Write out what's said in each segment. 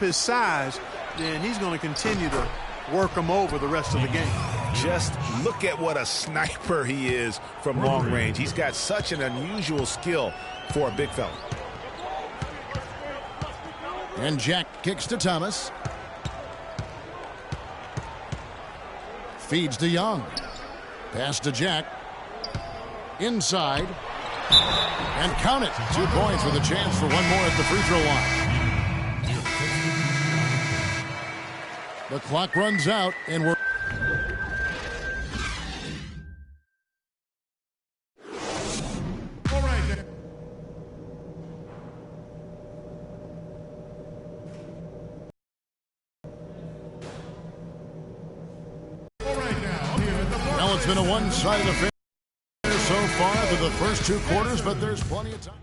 his size, then he's going to continue to work him over the rest of the game. Just look at what a sniper he is from long range. He's got such an unusual skill for a big fella. And Jack kicks to Thomas. Feeds to Young. Pass to Jack. Inside. And count it. 2 points with a chance for one more at the free throw line. The clock runs out, and we're... All right. Now it's been a one-sided affair so far for the first 2 quarters, but there's plenty of time.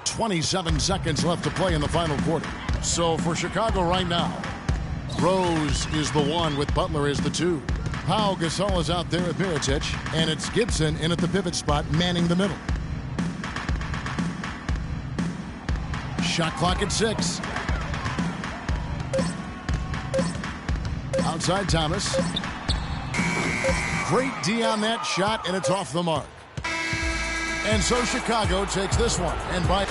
27 seconds left to play in the final quarter. So for Chicago right now, Rose is the 1 with Butler as the 2. Pau Gasol is out there with Mirotic, and it's Gibson in at the pivot spot manning the middle. Shot clock at 6. Outside Thomas. Great D on that shot, and it's off the mark. And so Chicago takes this one. And by...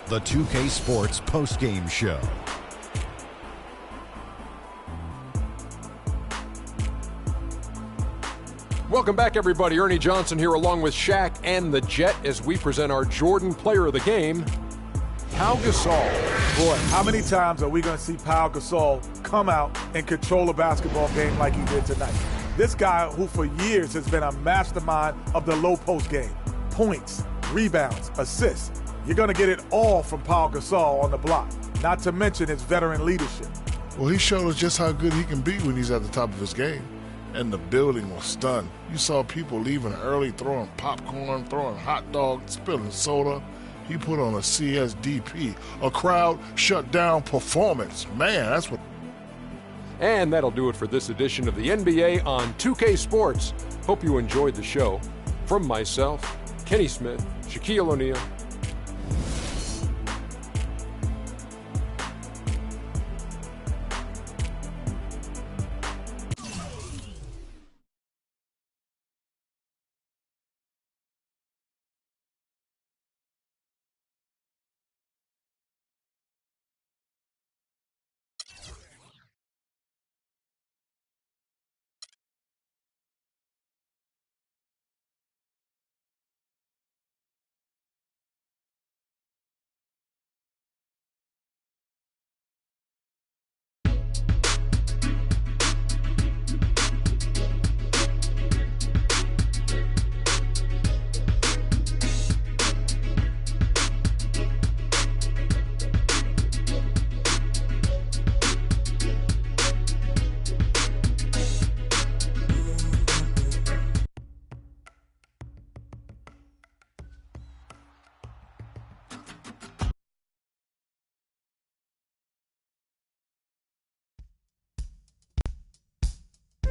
The 2K Sports postgame show. Welcome back, everybody. Ernie Johnson here along with Shaq and the Jet as we present our Jordan Player of the Game, Pau Gasol. Boy, how many times are we going to see Pau Gasol come out and control a basketball game like he did tonight? This guy who for years has been a mastermind of the low post game. Points, rebounds, assists. You're going to get it all from Pau Gasol on the block, not to mention his veteran leadership. Well, he showed us just how good he can be when he's at the top of his game. And the building was stunned. You saw people leaving early, throwing popcorn, throwing hot dogs, spilling soda. He put on a CSDP, a crowd shut down performance. Man, that's what... And that'll do it for this edition of the NBA on 2K Sports. Hope you enjoyed the show. From myself, Kenny Smith, Shaquille O'Neal,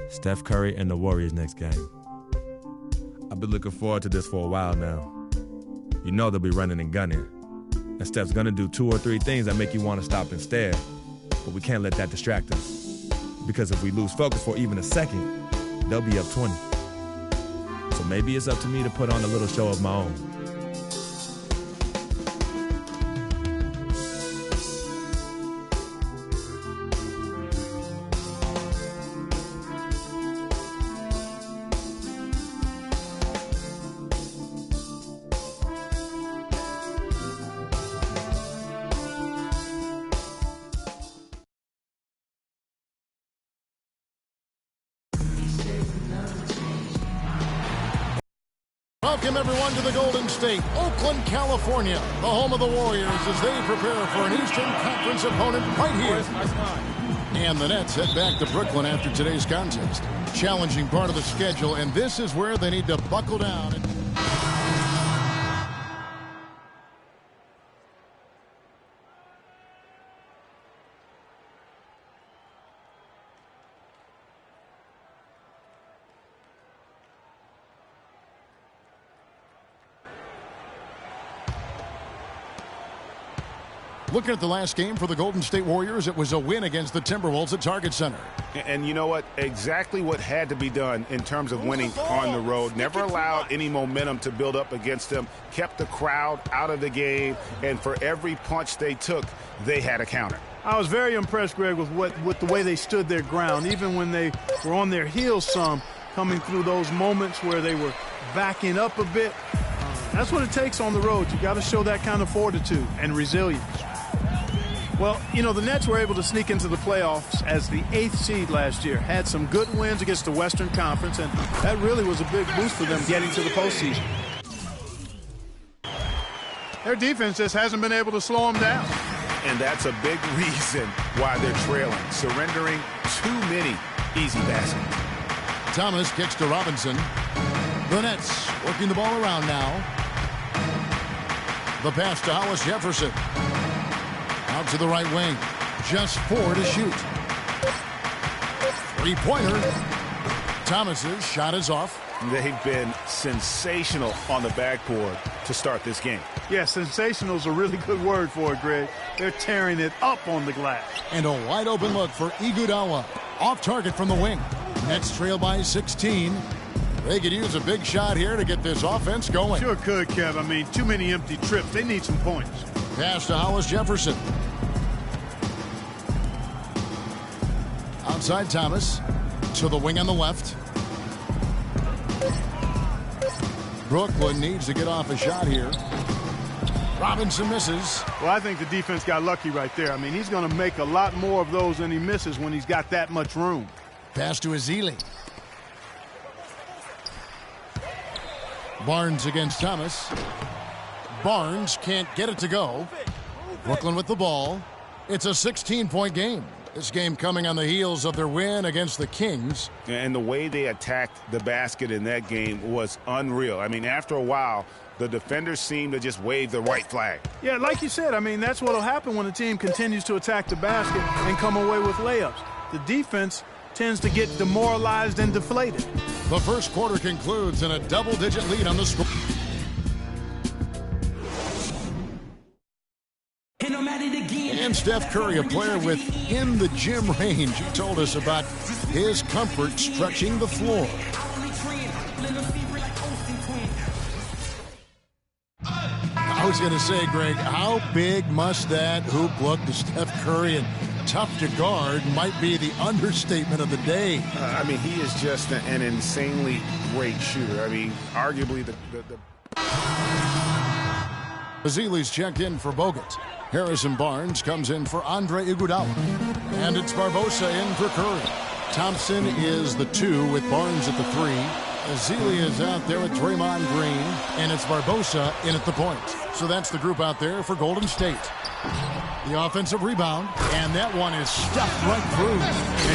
Steph Curry and the Warriors next game. I've been looking forward to this for a while now. You know they'll be running and gunning. And Steph's gonna do 2 or 3 things that make you want to stop and stare. But we can't let that distract us. Because if we lose focus for even a second, they'll be up 20. So maybe it's up to me to put on a little show of my own. Welcome, everyone, to the Golden State, Oakland, California, the home of the Warriors as they prepare for an Eastern Conference opponent right here And the Nets head back to Brooklyn after today's contest. Challenging part of the schedule, and this is where they need to buckle down. Looking at the last game for the Golden State Warriors, it was a win against the Timberwolves at Target Center. And you know what? Exactly what had to be done in terms of winning on the road. Never allowed any momentum to build up against them. Kept the crowd out of the game. And for every punch they took, they had a counter. I was very impressed, Greg, with the way they stood their ground, even when they were on their heels some, coming through those moments where they were backing up a bit. That's what it takes on the road. You got to show that kind of fortitude and resilience. Well, you know, the Nets were able to sneak into the playoffs as the 8th seed last year. Had some good wins against the Western Conference, and that really was a big boost for them getting to the postseason. Their defense just hasn't been able to slow them down. And that's a big reason why they're trailing, surrendering too many easy baskets. Thomas kicks to Robinson. The Nets working the ball around now. The pass to Hollis Jefferson. Out to the right wing. Just 4 to shoot. Three-pointer. Thomas's shot is off. They've been sensational on the backboard to start this game. Yeah, sensational is a really good word for it, Greg. They're tearing it up on the glass. And a wide open look for Iguodala. Off target from the wing. Nets trail by 16. They could use a big shot here to get this offense going. Sure could, Kev. I mean, too many empty trips. They need some points. Pass to Hollis Jefferson. Outside Thomas. To the wing on the left. Brooklyn needs to get off a shot here. Robinson misses. Well, I think the defense got lucky right there. I mean, he's going to make a lot more of those than he misses when he's got that much room. Pass to Ezeli. Barnes against Thomas. Barnes can't get it to go. Brooklyn with the ball. It's a 16-point game. This game coming on the heels of their win against the Kings. And the way they attacked the basket in that game was unreal. I mean, after a while, the defenders seemed to just wave the white flag. Yeah, like you said, I mean, that's what will happen when a team continues to attack the basket and come away with layups. The defense tends to get demoralized and deflated. The first quarter concludes in a double-digit lead on the score. And Steph Curry, a player within the gym range, he told us about his comfort stretching the floor. I was going to say, Greg, how big must that hoop look to Steph Curry? And tough to guard might be the understatement of the day. I mean, he is just an insanely great shooter. I mean, arguably the Ezeli's checked in for Bogut. Harrison Barnes comes in for Andre Iguodala. And it's Barbosa in for Curry. Thompson is the 2 with Barnes at the 3. Ezeli is out there with Draymond Green. And it's Barbosa in at the point. So that's the group out there for Golden State. The offensive rebound. And that one is stuffed right through.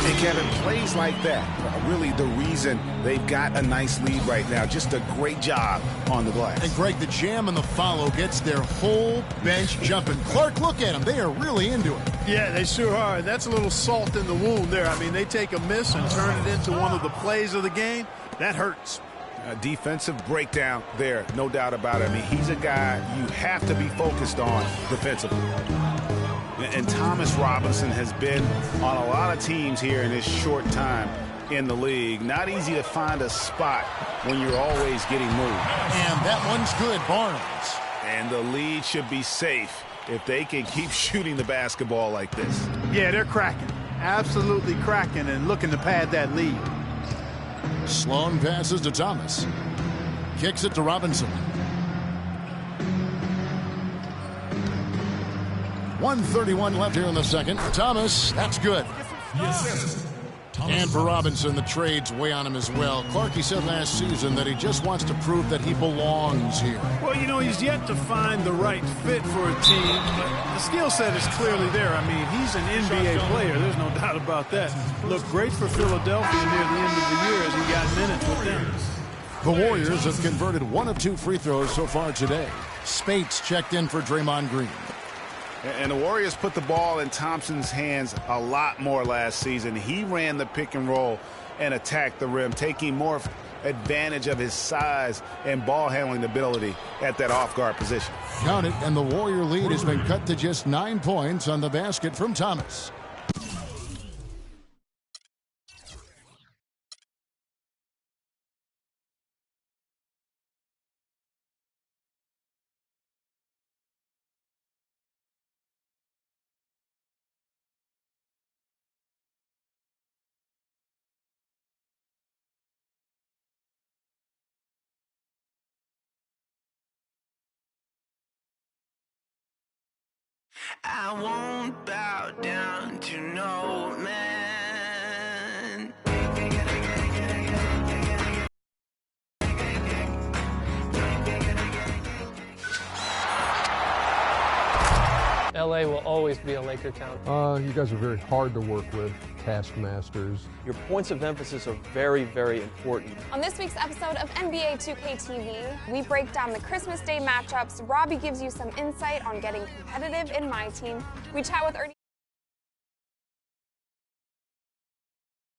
And Kevin, plays like that are really the reason they've got a nice lead right now. Just a great job on the glass. And Greg, the jam and the follow gets their whole bench jumping. Clark, look at them. They are really into it. Yeah, they sure are. That's a little salt in the wound there. I mean, they take a miss and turn it into one of the plays of the game. That hurts. A defensive breakdown there, no doubt about it. I mean, he's a guy you have to be focused on defensively. And Thomas Robinson has been on a lot of teams here in his short time in the league. Not easy to find a spot when you're always getting moved. And that one's good, Barnes. And the lead should be safe if they can keep shooting the basketball like this. Yeah, they're cracking. Absolutely cracking and looking to pad that lead. Sloan passes to Thomas. Kicks it to Robinson. 1:31 left here in the second. Thomas, that's good. And for Robinson, the trades weigh on him as well. Clarkie said last season that he just wants to prove that he belongs here. Well, you know, he's yet to find the right fit for a team, but the skill set is clearly there. I mean, he's an NBA player. There's no doubt about that. Looked great for Philadelphia near the end of the year as he got minutes with them. The Warriors have converted 1 of 2 free throws so far today. Spates checked in for Draymond Green. And the Warriors put the ball in Thompson's hands a lot more last season. He ran the pick and roll and attacked the rim, taking more advantage of his size and ball handling ability at that off-guard position. Count it, and the Warrior lead has been cut to just 9 points on the basket from Thomas. I won't bow down to no man. LA will always be a Laker town. You guys are very hard to work with, taskmasters. Your points of emphasis are very, very important. On this week's episode of NBA 2K TV, we break down the Christmas Day matchups. Robbie gives you some insight on getting competitive in My Team. We chat with Ernie.